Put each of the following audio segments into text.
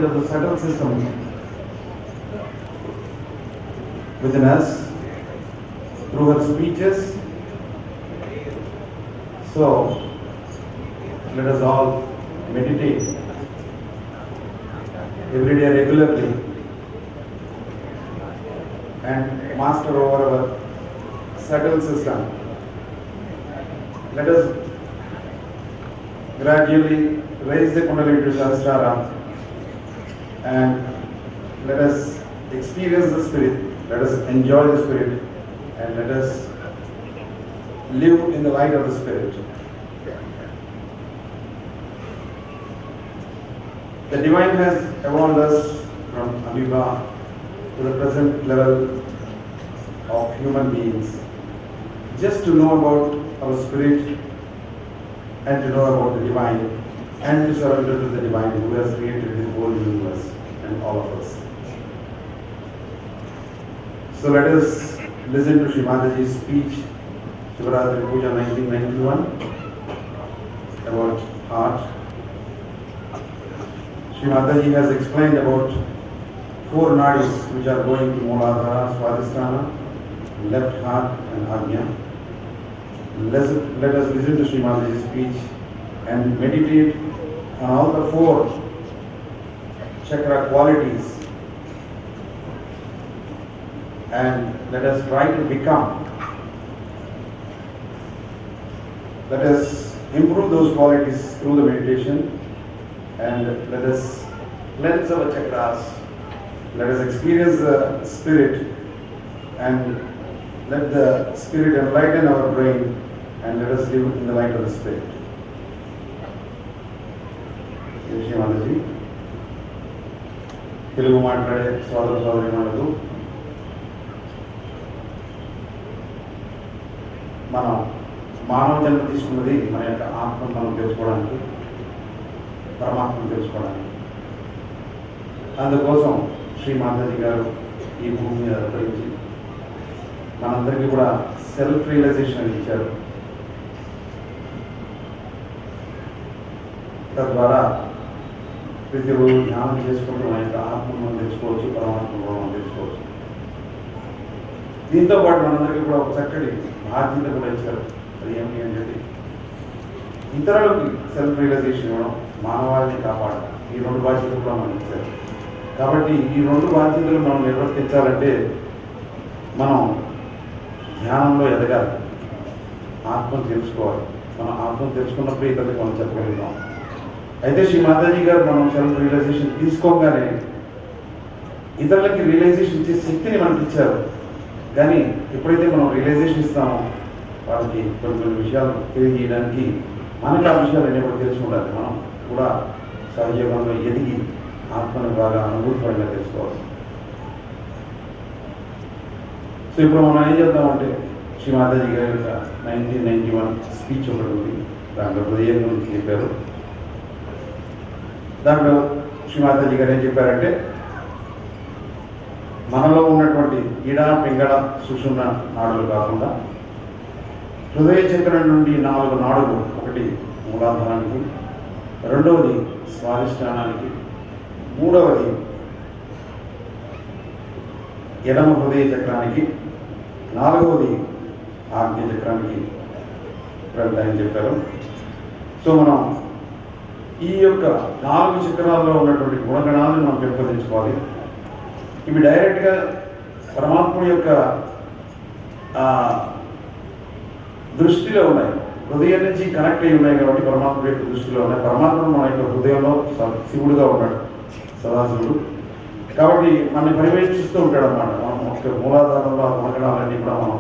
quality of the subtle system within us through her speeches. So let us all meditate every day regularly and master over our subtle system. Let us gradually raise the Kundalini to Sahasrara and let us experience the Spirit, let us enjoy the Spirit, and let us live in the light of the Spirit. The Divine has evolved us from amoeba to the present level of human beings just to know about our Spirit and to know about the Divine and to surrender to the Divine who has created this whole universe and all of us. So let us listen to Shrimataji's speech, Shivapuja 1991, about heart. Shrimataji has explained about 4 nadis which are going to Mooladhara, Swadhisthana, left heart and Ajna. Let us listen to Shrimataji's speech and meditate on all the 4 chakra qualities, and let us try to become, let us improve those qualities through the meditation, and let us cleanse our chakras, let us experience the Spirit, and let the Spirit enlighten our brain, and let us live in the light of the Spirit. Shri Mataji, Telugu మాట్లాడే సోదర సోదరీమణులకు మనం మానవ జన్మ తీసుకున్నది మన యొక్క ఆత్మను మనం తెలుసుకోవడానికి, పరమాత్మను తెలుసుకోవడానికి. అందుకోసం శ్రీమాతాజీ గారు ఈ భూమి మీద అవతరించి మనందరికీ కూడా సెల్ఫ్ రియలైజేషన్ ఇచ్చారు. తద్వారా ప్రతిరోజు ధ్యానం చేసుకుంటూ మన యొక్క ఆత్మను మనం తెలుసుకోవచ్చు, పరమాత్మను మనం తెలుసుకోవచ్చు. దీంతో పాటు మనందరికీ కూడా ఒక చక్కటి బాధ్యత కూడా ఇచ్చారు. అది ఏమిటి అని చెప్పి ఇతరులకి సెల్ఫ్ రియలైజేషన్ ఇవ్వడం, మానవాళిని కాపాడడం, ఈ 2 బాధ్యతలు కూడా మనకి ఇచ్చారు. కాబట్టి ఈ 2 బాధ్యతలు మనం నిర్వర్తించాలంటే మనం ధ్యానంలో ఎదగాలి, ఆత్మను తెలుసుకోవాలి. మనం ఆత్మను తెలుసుకున్నప్పుడు ఇతరులకు మనం చెప్పగలుగుతాం. అయితే శ్రీమాతాజీ గారు మనం సెల్ఫ్ రియలైజేషన్ తీసుకోగానే ఇతరులకి రియలైజేషన్ ఇచ్చే శక్తిని మనకి ఇచ్చారు. కానీ ఎప్పుడైతే మనం రియలైజేషన్ ఇస్తామో వాళ్ళకి కొన్ని విషయాలు తెలియజేయడానికి మనకి ఆ విషయాలు అన్నీ కూడా తెలిసి ఉండాలి. మనం కూడా సహజీవనంలో ఎదిగి ఆత్మను బాగా అనుభూతిపరంగా తెలుసుకోవాలి. సో ఇప్పుడు మనం ఏం చేద్దామంటే శ్రీమాతాజీ గారి యొక్క 1991 స్పీచ్ ఒకటి ఉంది, దాంట్లో హృదయం గురించి చెప్పారు. దాంట్లో శ్రీమాతాజీ గారు ఏం చెప్పారంటే మనలో ఉన్నటువంటి ఇడ, పింగళ, సుషుమ్న నాడులు కాకుండా హృదయ చక్రం నుండి 4 నాడులు, ఒకటి మూలాధారానికి, రెండవది స్వాధిష్టానానికి, మూడవది ఎడమ హృదయ చక్రానికి, 4వది ఆజ్ఞ చక్రానికి వెళ్తాయని చెప్పారు. సో మనం ఈ యొక్క 4 చక్రాల్లో ఉన్నటువంటి గుణగణాలను మనం పెంపొందించుకోవాలి. ఇవి డైరెక్ట్గా పరమాత్మ యొక్క దృష్టిలో ఉన్నాయి, హృదయం నుంచి కనెక్ట్ అయి ఉన్నాయి కాబట్టి పరమాత్మ యొక్క దృష్టిలో ఉన్నాయి. పరమాత్మ మన యొక్క హృదయంలో శివుడుగా ఉన్నాడు, సదాశివుడు. కాబట్టి మనల్ని పర్యవేక్షిస్తూ ఉంటాడు అన్నమాట. మనం ఒక మూలాధారంలో ఆ గుణగణాలన్నీ కూడా మనం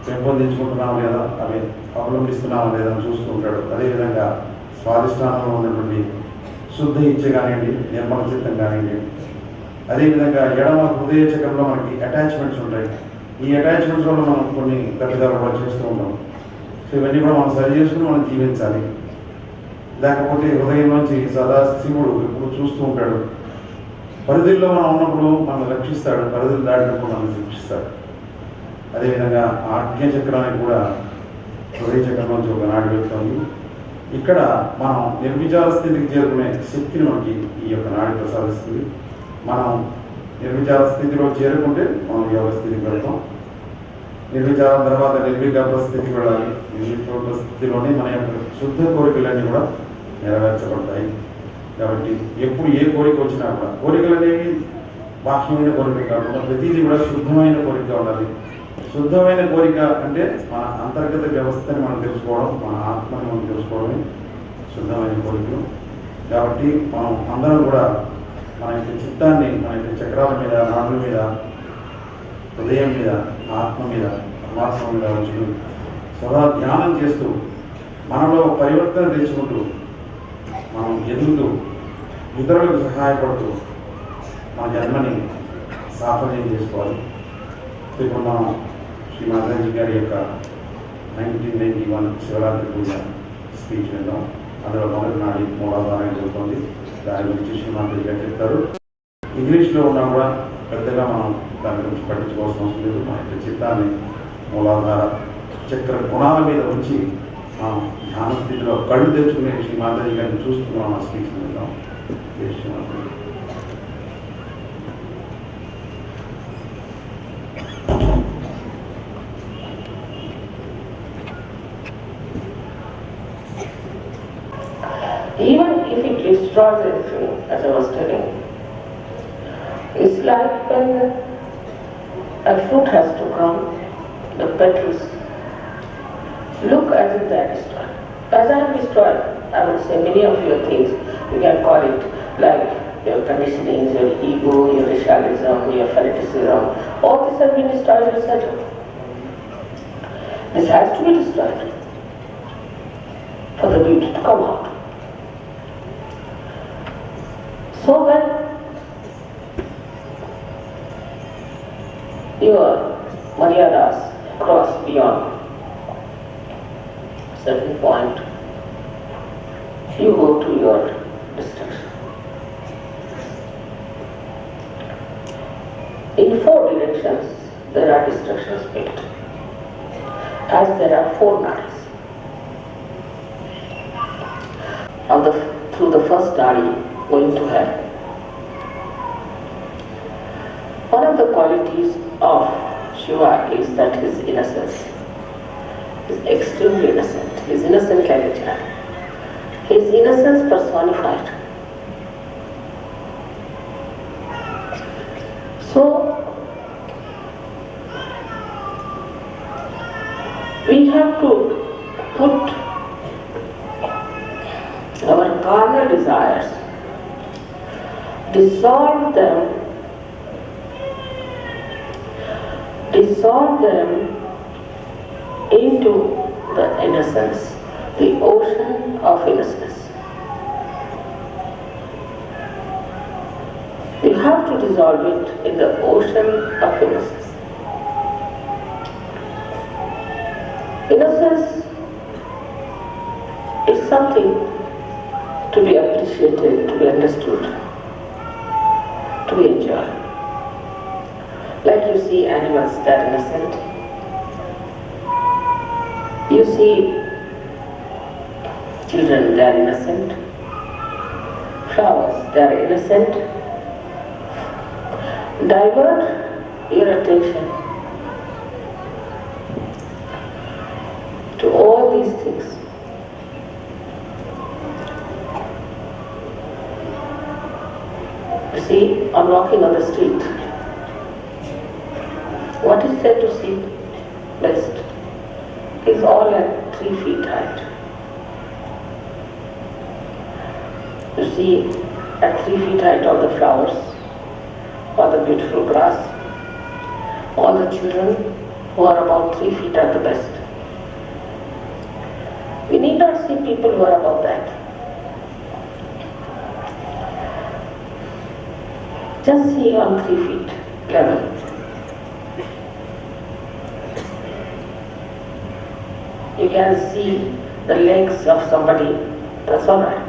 పెంపొందించుకుంటున్నాం లేదా, అవి అవలంబిస్తున్నామా లేదా అని చూస్తూ ఉంటాడు. అదేవిధంగా స్వాధిష్టానంలో ఉన్నటువంటి శుద్ధ ఇచ్చ కానివ్వండి, నిర్మల చిత్తం కానివ్వండి, అదేవిధంగా ఎడమ హృదయ చక్రంలో మనకి అటాచ్మెంట్స్ ఉంటాయి. ఈ అటాచ్మెంట్స్ వల్ల మనం కొన్ని తప్పిదాలు కూడా చేస్తూ ఉంటాం. సో ఇవన్నీ కూడా మనం సరి చేసుకుని మనం జీవించాలి. లేకపోతే హృదయంలోంచి సదా శివుడు ఎప్పుడు చూస్తూ ఉంటాడు. పరిధుల్లో మనం ఉన్నప్పుడు మనం రక్షిస్తాడు, పరిధులు దాటినప్పుడు మనం శిక్షిస్తాడు. అదేవిధంగా ఆజ్ఞ చక్రానికి కూడా హృదయ చక్రం నుంచి ఒక నాడి వెళ్తుంది. ఇక్కడ మనం నిర్విచార స్థితికి చేరుకునే శక్తిని మనకి ఈ యొక్క నాడి ప్రసాదిస్తుంది. మనం నిర్విచార స్థితిలో చేరుకుంటే మనం యోగ స్థితికి వెళ్తాం. నిర్విచారం తర్వాత నిర్వికల్ప స్థితికి వెళ్ళాలి. నిర్వికల్ప స్థితిలోనే మన యొక్క శుద్ధ కోరికలన్నీ కూడా నెరవేర్చబడతాయి. కాబట్టి ఎప్పుడు ఏ కోరిక వచ్చినా కూడా కోరికలు అనేవి బాహ్యమైన కోరిక కాకుండా ప్రతిదీ కూడా శుద్ధమైన కోరిక ఉండాలి. శుద్ధమైన కోరిక అంటే మన అంతర్గత వ్యవస్థని మనం తెలుసుకోవడం, మన ఆత్మని మనం తెలుసుకోవడమే శుద్ధమైన కోరికలు. కాబట్టి మనం అందరం కూడా మన యొక్క చిత్తాన్ని మన యొక్క చక్రాల మీద, నాడుల మీద, హృదయం మీద, ఆత్మ మీద, పరమాత్మ మీద ఉంచుకుని సదా ధ్యానం చేస్తూ మనలో పరివర్తన తెచ్చుకుంటూ మనం ఎదుగుతూ ఇతరులకు సహాయపడుతూ మన జన్మని సాఫల్యం చేసుకోవాలి. ఇప్పుడు మనం శ్రీ మాతాజీ గారి యొక్క 1991 శివరాత్రి పూజ స్పీచ్ విందాం. అందులో మొదటి నాడి మూలాధారం జరుగుతుంది. దాని గురించి శ్రీ మాతాజీ గారు చెప్తారు. ఇంగ్లీష్లో ఉన్నా కూడా పెద్దగా మనం దాని గురించి పట్టించుకోవాల్సిన అవసరం లేదు. మన యొక్క చిత్తాన్ని మూలాధార చక్ర గుణాల మీద ఉంచి మనం ధ్యాన స్థితిలో కళ్ళు తెచ్చుకునే శ్రీ మాతాజీ గారిని చూస్తున్నాం. ఆ స్పీచ్ విందాం. Shri Mataji. Even if it destroys everything, as I was telling, it's like when a fruit has to come, the petals look as if they are destroyed. As I am destroyed, I would say many of your things, you can call it like your conditionings, your ego, your rationalism, your fanaticism, all this has been destroyed and settled. This has to be destroyed for the beauty to come out. So when your maryadas cross beyond a certain point, you go to your destruction. In 4 directions there are destructions built, as there are 4 nadis. Through the first nadi, going to hell. One of the qualities of Shiva is that his innocence. He is extremely innocent. He is innocent like a child. His innocence personified. So, we have to put our carnal desires, dissolve them into the innocence, the ocean of innocence. You have to dissolve it in the ocean of innocence. Innocence is something to be appreciated, to be understood, to be enjoyed. Like you see animals that are innocent. You see children, they are innocent. Flowers, they are innocent. Divert your attention to all these things. You see, I'm walking on the street. What is there to see? Best. It's all at 3 feet height. You see at 3 feet height all the flowers, all the beautiful grass, all the children who are about 3 feet at the best. We need not see people who are above that. Just see on 3 feet level. You can see the legs of somebody, that's all right.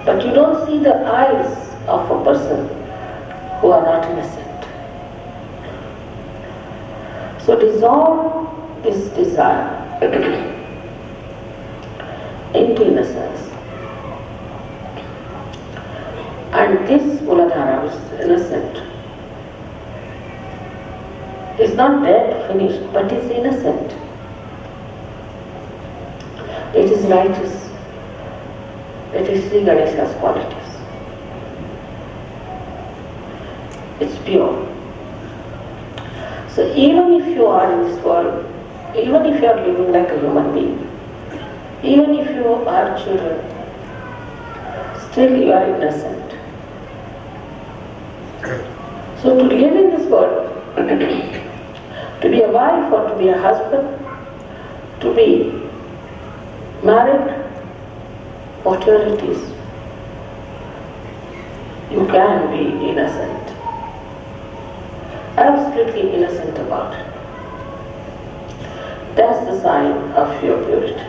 But you don't see the eyes of a person who are not innocent. So dissolve this desire into innocence. And this Muladhara, which is innocent, is not dead, finished, but is innocent. It is righteous. It is Sri Ganesha's qualities. It's pure. So even if you are in this world, even if you are living like a human being, even if you are children, still you are innocent. So to live in this world, to be a wife or to be a husband, to be married, whatever it is, you can be innocent. Absolutely innocent about it. That's the sign of your purity.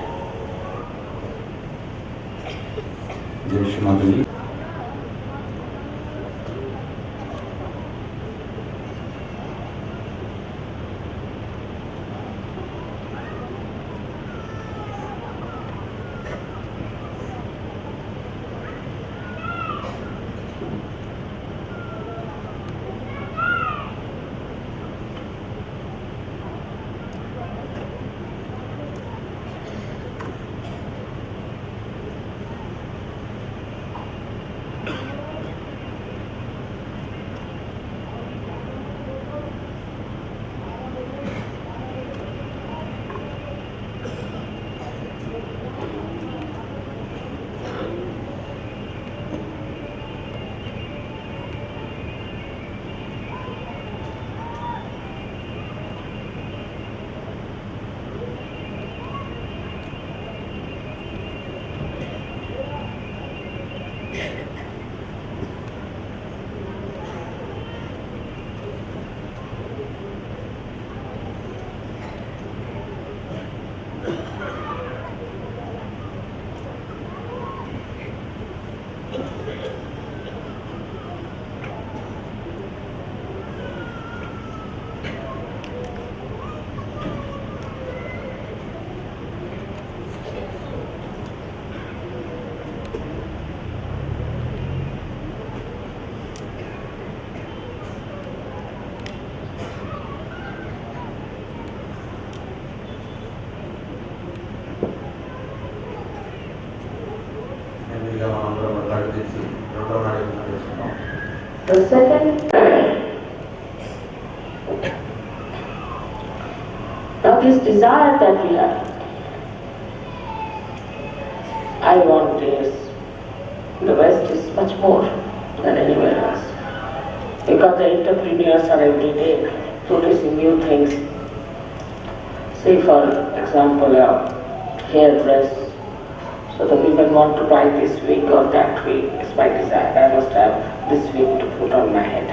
Jai Shri Mataji. The second, now this desire that we have, I want this, the West is much more than anywhere else. Because the entrepreneurs are every day producing new things. Say for example, a hairdress. So the women want to buy this wig or that wig. It's my desire. I must have this wig to put on my head.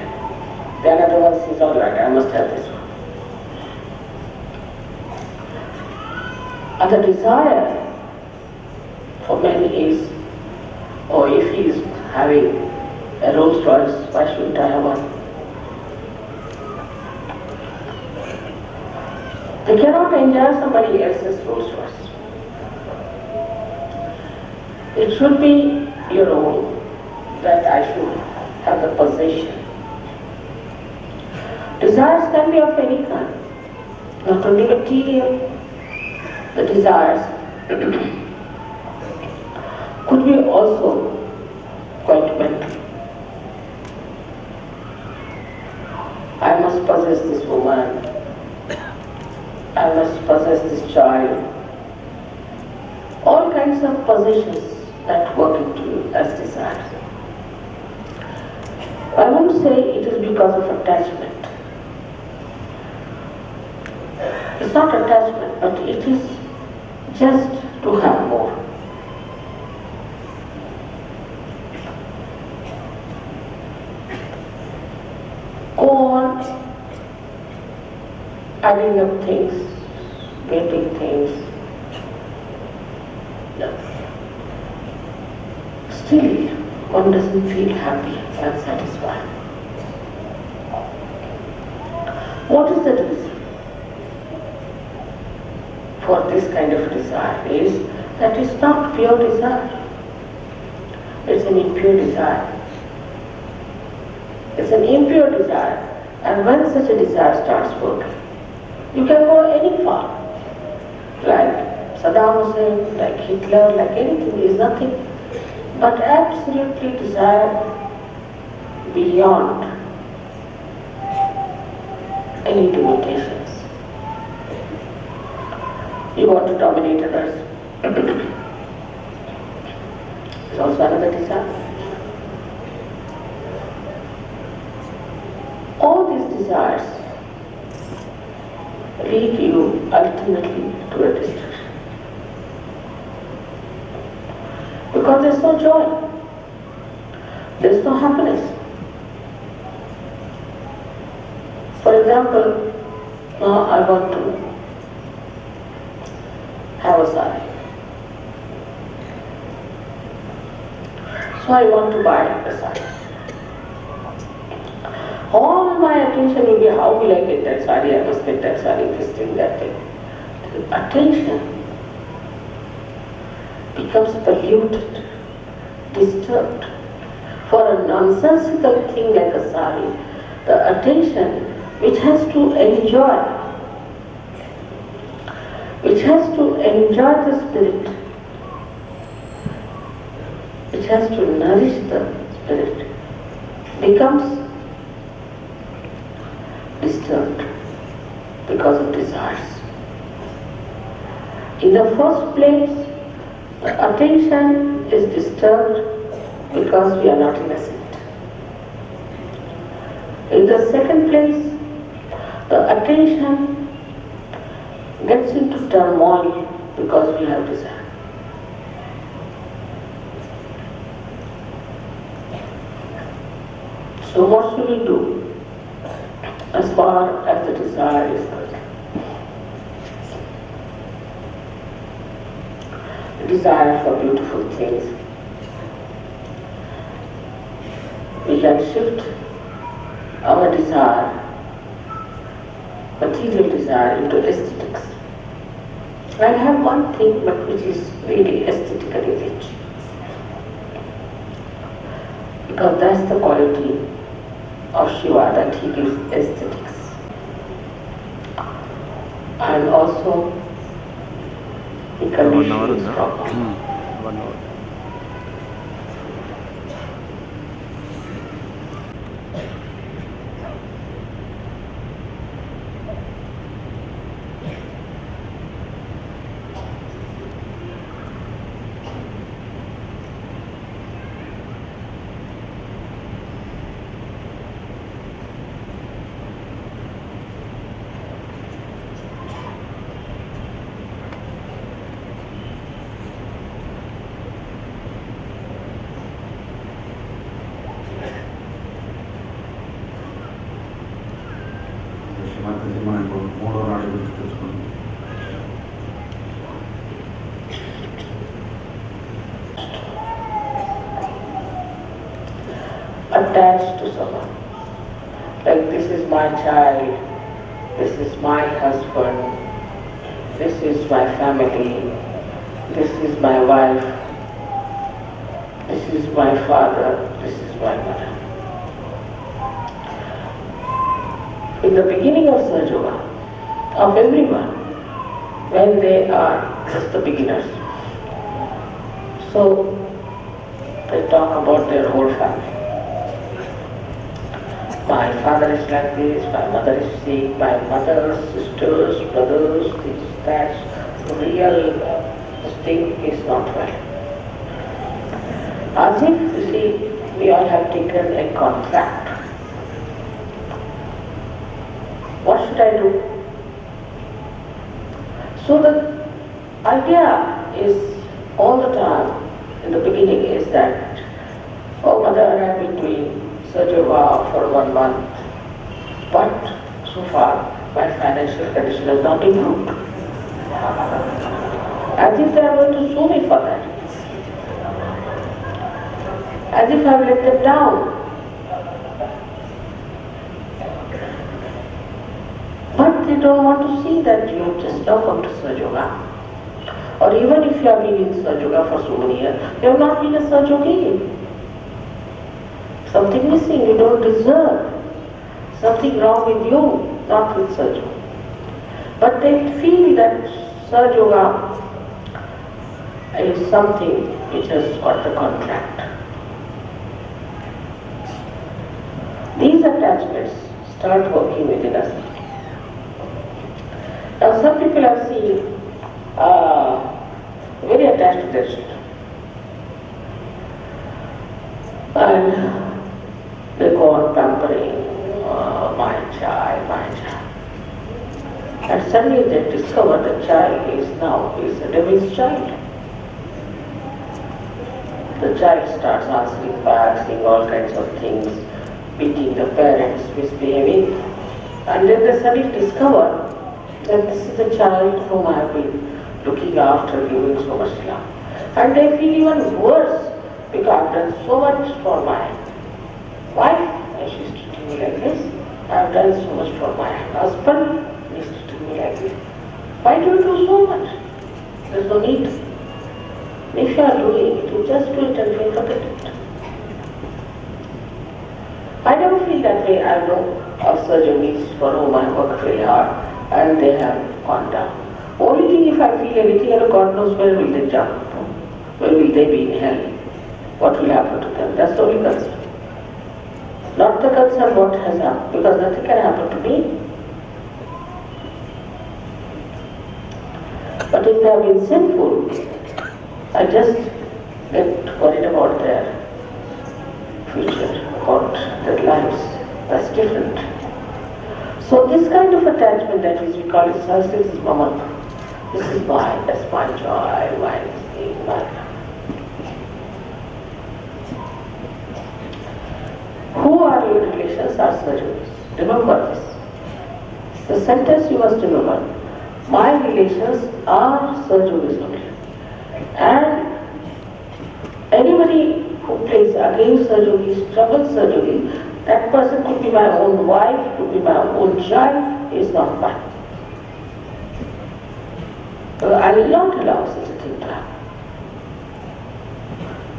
The another one says, all right, I must have this one. And the desire for many is, oh, if he is having a Rolls Royce, why shouldn't I have one? They cannot enjoy somebody else's Rolls Royce. It should be your own, that I should have the possession. Desires can be of any kind, not only material. The desires could be also quite mental. I must possess this woman. I must possess this child. All kinds of possessions that work into you as desires. I won't say it is because of attachment. It's not attachment, but it is just to have more. Go on adding up things, getting things. Still, one doesn't feel happy and satisfied. What is the reason for this kind of desire? Is that is not pure desire. It's an impure desire. It's an impure desire. And when such a desire starts working, you can go any far. Like Saddam Hussein, like Hitler, like anything is nothing but absolutely desire beyond any limitations. You want to dominate others. It's also another desire. All these desires lead you ultimately to a destruction. Because there's no joy, there's no happiness. For example, now I want to have a sari. So I want to buy a sari. All my attention will be how will I get that sari, I must get that sari, this thing, that thing. The attention becomes polluted, disturbed. For a nonsensical thing like a sari, the attention which has to enjoy the spirit, which has to nourish the spirit, becomes disturbed because of desires. In the first place, the attention is disturbed because we are not innocent. In the second place, the attention gets into turmoil because we have desire. So what should we do as far as the desire is concerned? The desire for beautiful things. We can shift our desire, material desire, into aesthetics. I have one thing but which is really aesthetically rich. Because that's the quality of Shiva, that he gives aesthetics. And also the condition is proper. 1 hour. మనం ఇప్పుడు 3వ నాడు గురించి తెలుసుకుంటాం. Attached to someone. Like, this is my child, this is my husband, this is my family, this is my wife, this is my father, this is my mother. In the beginning of Sahaja, of everyone, when they are just the beginners, so they talk about their whole family. My father is like this, my mother is sick, my mother, sisters, brothers, this, that. Real thing is not well. As if, you see, we all have taken a contract. What should I do? So the idea is all the time, in the beginning, is that, oh mother, I have been doing Sahaja for 1 month, but so far my financial condition has not improved. As if they are going to sue me for that. As if I have let them down. But they don't want to see that you have just now come to Sahaja. Or even if you have been in Sahaja for so many years, you have not been a Sahaja. Something missing, you don't deserve. Something wrong with you, not with Sahaja. But they feel that Sahaja is something which has got the contract. These attachments start working within us. Now some people are seen very attached to their children. And they go on pampering, my child, my child. And suddenly they discover the child is a devil's child. The child starts answering back, saying all kinds of things, beating the parents, misbehaving. And then they suddenly discover that this is the child whom I have been looking after, giving so much love. And they feel even worse because I've done so much for my wife and she's treating me like this. I've done so much for my husband and he's treating me like this. Why do you do so much? There's no need. If you are doing it, you just do it and you forget it. I don't feel that way. I know of surgeons for whom I work really hard and they have gone down. Only thing, if I feel anything, God knows where will they jump, where will they be in hell, what will happen to them. That's the only concern. Not the concern what has happened, because nothing can happen to me. But if they have been sinful, I just get worried about their future, about their lives. That's different. So this kind of attachment that is, we call it this is mama. This is mine, that's my joy, mine is mine. Who are your relations are surgeons. Remember this. The sentence you must remember. My relations are surgeons only. And anybody who plays against surgery, struggles surgery, that person could be my own wife, could be my own child, is not mine. I will not allow such a thing to happen.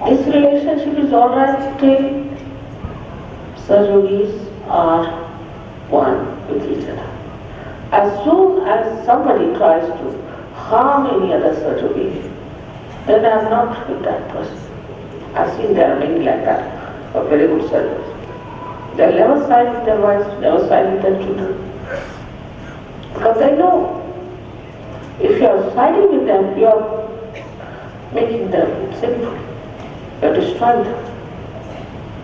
This relationship is alright till surgeries are one with each other. As soon as somebody tries to harm any other surgery, then I am not with that person. I've seen there are many like that, of very good surgeons. They'll never side with their wives, never side with their children. Because they know, if you are siding with them, you are making them sinful. You are destroying them.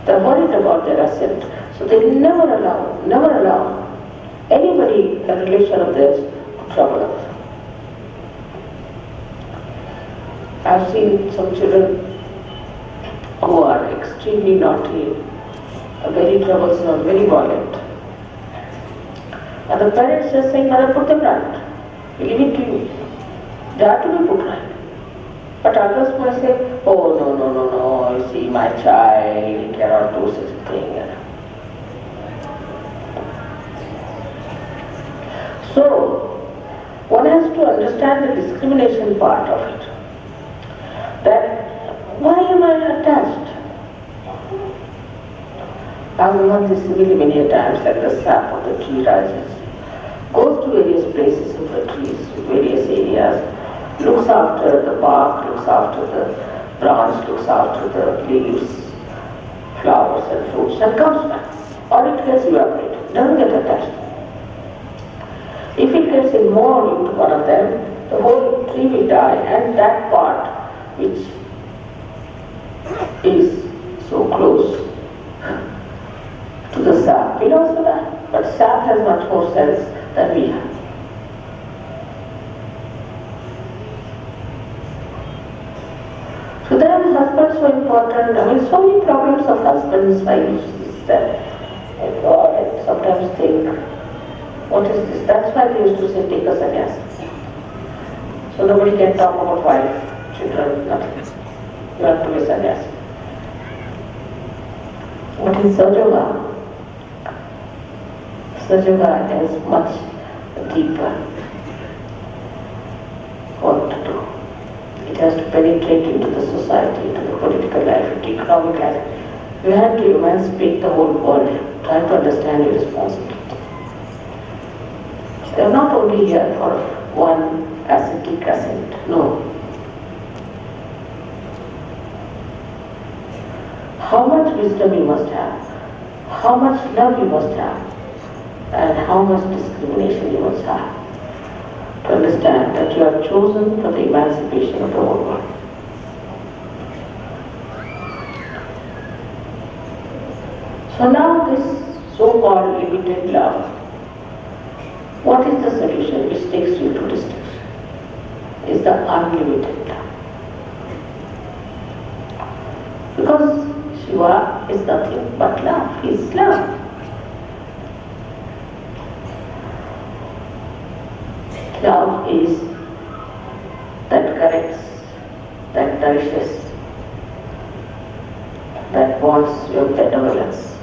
They are worried about their ascent. So they never allow anybody, a relation of theirs, to trouble others. I've seen some children who are extremely naughty, very troublesome, very violent. And the parents just saying, Mother, put them right. Leave it to you. They are to be put right. But others might say, oh no, you see my child, he cannot do such a thing. So, one has to understand the discrimination part of it. That, why am I attached? I've known this really many times, like the sap of the tree rises, goes to various places of the trees, various areas, looks after the bark, looks after the branch, looks after the leaves, flowers and fruits, and comes back. Or it gets evaporated, doesn't get attached. If it gets involved into one of them, the whole tree will die, and that part which is so close to the sap will also die. But sap has much more sense than we have. So then husbands so important. I mean, so many problems of husbands, wives, that I sometimes think, what is this? That's why they used to say, take a sannyas. So nobody can talk about wife, children, nothing. You have to be sannyas. What is Sahaja? Sahaja is much deeper. What to do? It has to penetrate into the society, into the political life, into economic life. You have to emancipate the whole world, try to understand your responsibility. They are not only here for one ascetic ascent, no. How much wisdom you must have, how much love you must have, and how much discrimination you must have to understand that you are chosen for the emancipation of the whole world. So now this so-called limited love, what is the solution which takes you to distinction? Is the unlimited love. Because Shiva is nothing but love, he is love. Love is that corrects, that nourishes, that wants your benevolence.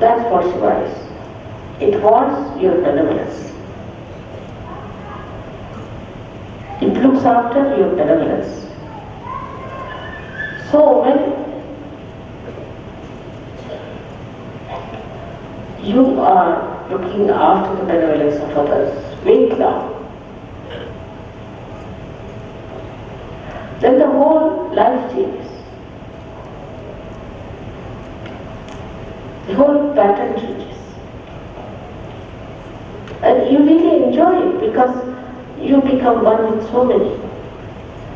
That's what Shiva is. It wants your benevolence. It looks after your benevolence. So when you are looking after the benevolence of others with love, then the whole life changes. The whole pattern changes. And you really enjoy it because you become one with so many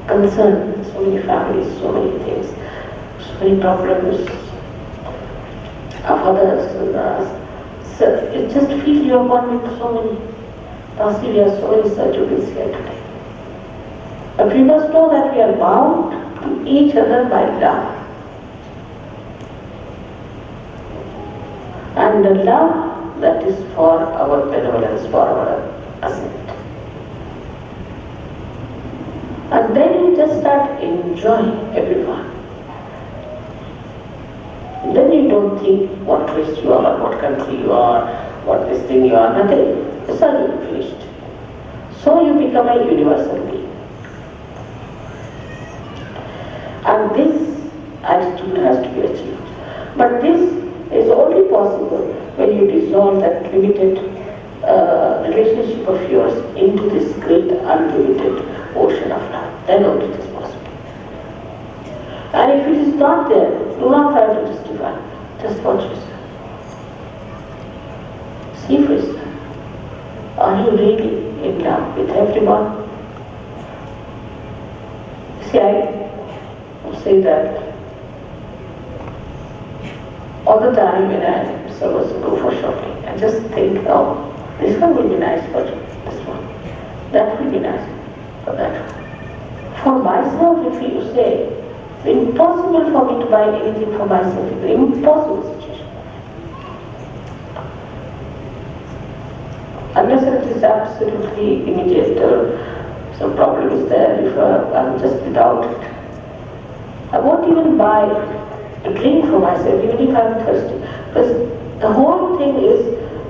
concerns, so many families, so many things, so many problems of others. So you just feel you are one with so many. Now see, we are so many surgeries here today. But we must know that we are bound to each other by love. And the love that is for our benevolence, for our ascent. And then you just start enjoying everyone. Then you don't think what race you are, what country you are, what this thing you are, nothing. It's all finished. So you become a universal being. And this attitude has to be achieved. But this is only possible when you dissolve that limited relationship of yours into this great unlimited ocean of love. Then only it is possible. And if it is not there, do not try to justify. Just watch yourself. See for yourself. Are you really in love with everyone? See, I say that all the time when I am supposed to go for shopping, I just think, oh, this one will be nice for this one. That will be nice for that one. For myself, if you say, it's impossible for me to buy anything for myself. It's an impossible situation. Unless it is absolutely immediate or some problem is there, if I'm just without it. I won't even buy a drink for myself, even if I'm thirsty. Because the whole thing is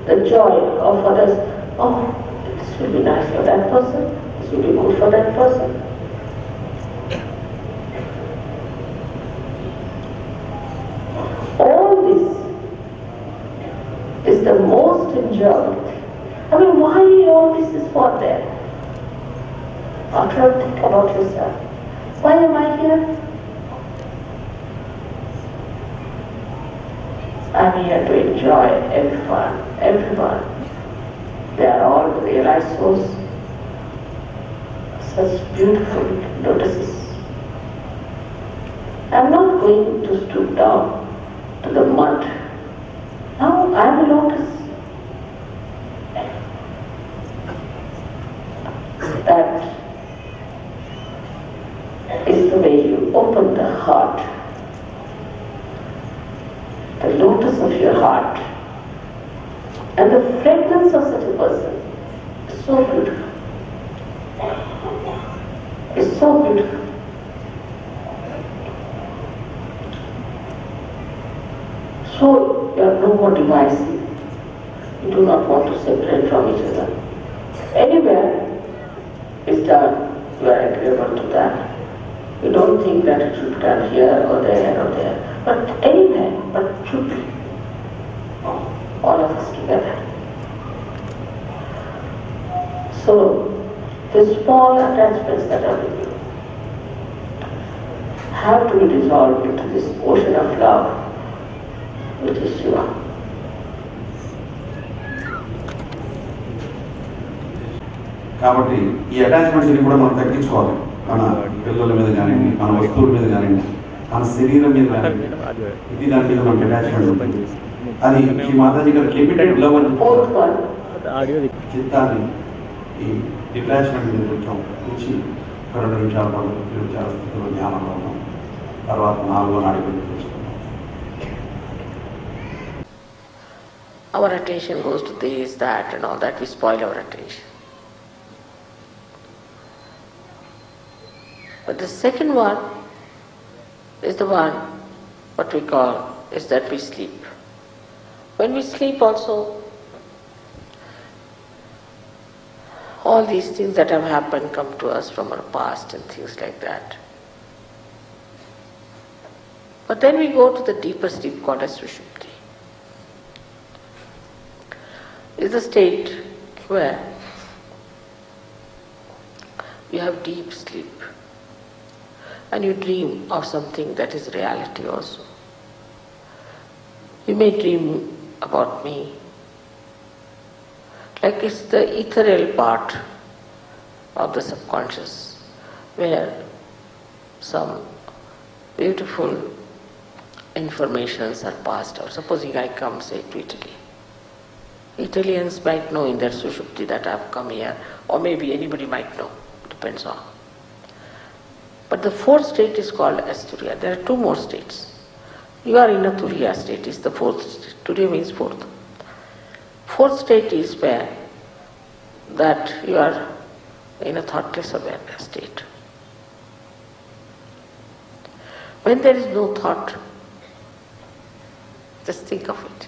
the joy of others. Oh, this will be nice for that person. This will be good for that person. All this is the most enjoyable thing. I mean, why all this is for there? After all, think about yourself. Why am I here? I'm here to enjoy everyone. They are all realized souls. Such beautiful lotuses. I'm not going to stoop down to the mud. Now I'm a lotus. That is the way you open the heart. The lotus of your heart. And the fragrance of such a person is so beautiful. It's so beautiful. So you are no more divisive. You do not want to separate from each other. Anywhere is the that it should be done here or there, but anywhere, but it should be all of us together. So, the small attachments that are with you have to be dissolved into this ocean of love, which is Shiva. కాబట్టి ఈ అటాచ్మెంట్స్ని కూడా మనం తగ్గించుకోవాలి. మన పిల్లల మీద కానివ్వండి, మన వస్తువుల మీద కానివ్వండి, మన శరీరం మీద కానివ్వండి, ఇది దాని మీద మనకి అటాచ్మెంట్ ఉంటుంది. అది ఈ మాతాజీ గారు లిమిటెడ్ లవ్ అని చిత్తాన్ని ఈ డిటాచ్మెంట్ మీద కొంచెం ఉంచి 2 నిమిషాల పాటు విచార స్థితిలో ధ్యానంలో ఉన్నాం. తర్వాత 4వ నాడి గురించి తెలుసుకున్నాం. Our attention goes to this, that and all that, we spoil our attention. But the second one is the one, what we call, is that we sleep. When we sleep also, all these things that have happened come to us from our past and things like that. But then we go to the deeper sleep called as Sushupti. It's a state where you have deep sleep and you dream of something that is reality also. You may dream about me, like it's the ethereal part of the subconscious where some beautiful informations are passed out. Supposing I come, say, to Italy. Italians might know in their Sushupti that I have come here, or maybe anybody might know, depends on. But the fourth state is called as Turiya. There are 2 more states. You are in a Turiya state, is the fourth state. Turiya means fourth. Fourth state is where that you are in a thoughtless awareness state. When there is no thought, just think of it.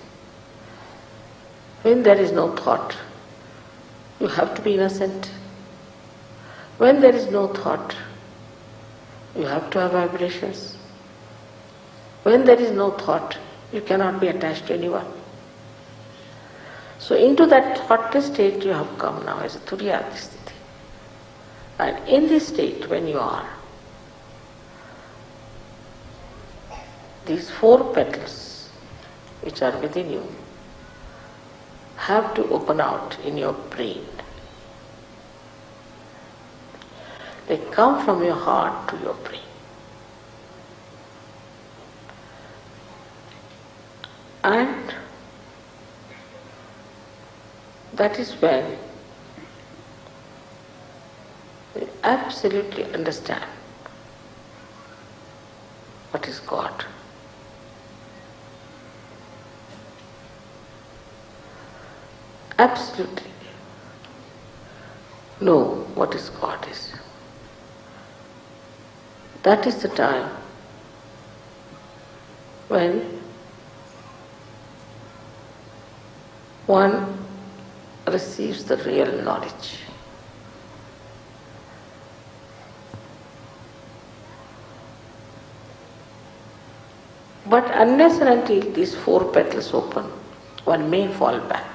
When there is no thought, you have to be innocent. When there is no thought, you have to have vibrations. When there is no thought, you cannot be attached to anyone. So into that thoughtless state you have come now as a Turiya sthiti. And in this state when you are, these 4 petals which are within you have to open out in your brain. They come from your heart to your brain. And that is when you absolutely understand what is God. Absolutely know what is God is. That is the time when one receives the real knowledge. But unless and until these 4 petals open, one may fall back.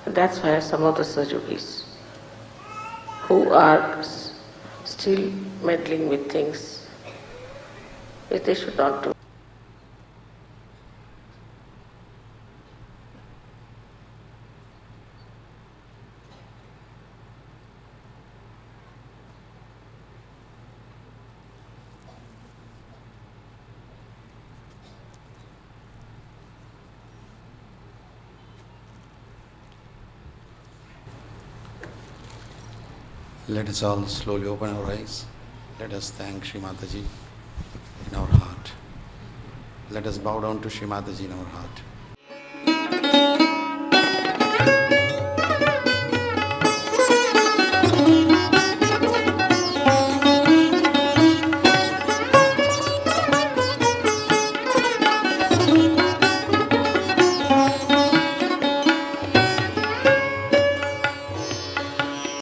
And that's why some of the Sajogis who are still meddling with things, if they should not do. Let us all slowly open our eyes. Let us thank Shri Mataji in our heart. Let us bow down to Shri Mataji in our heart.